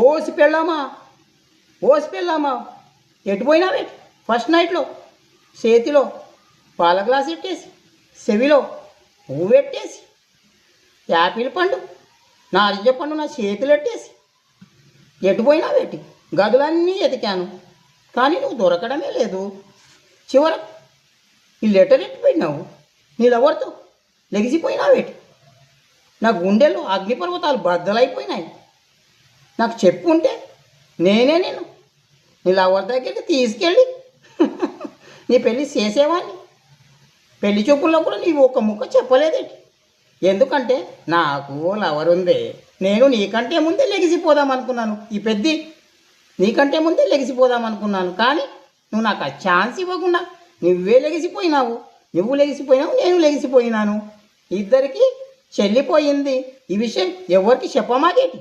OC పెళ్ళామా OC పెళ్ళామా ఎటు పోయినావే ఫస్ట్ నైట్లో చేతిలో పాల గ్లాస్ పెట్టేసి చెవిలో పువ్వు పెట్టేసి యాపిల్ పండు నారింజ పండు నా చేతులు పెట్టేసి ఎటు పోయినావేటి గదులన్నీ ఎతికాను కానీ నువ్వు దొరకడమే లేదు. చివరకు ఈ లెటర్ ఎట్టిపోయినావు నీ లవర్తో లెగిసిపోయినావేటి. నా గుండెల్లో అగ్నిపర్వతాలు బద్దలైపోయినాయి. నాకు చెప్పుంటే నేనే నేను నీ లవర్ దగ్గరికి తీసుకెళ్ళి నీ పెళ్ళి చేసేవాడిని. పెళ్లి చూపుల్లో కూడా నీవు ఒక ముక్క చెప్పలేదేటి. ఎందుకంటే నాకు లవర్ ఉందే, నేను నీకంటే ముందే లెగిసిపోదాం అనుకున్నాను. ఈ పెద్ది నీకంటే ముందే లెగిసిపోదాం అనుకున్నాను. కానీ నువ్వు నాకు ఆ ఛాన్స్ ఇవ్వకుండా నువ్వే లెగిసిపోయినావు. నువ్వు లెగిసిపోయినావు, నేను లెగిసిపోయినాను. ఇద్దరికి చెల్లిపోయింది. ఈ విషయం ఎవరికి చెప్పమాకేటి.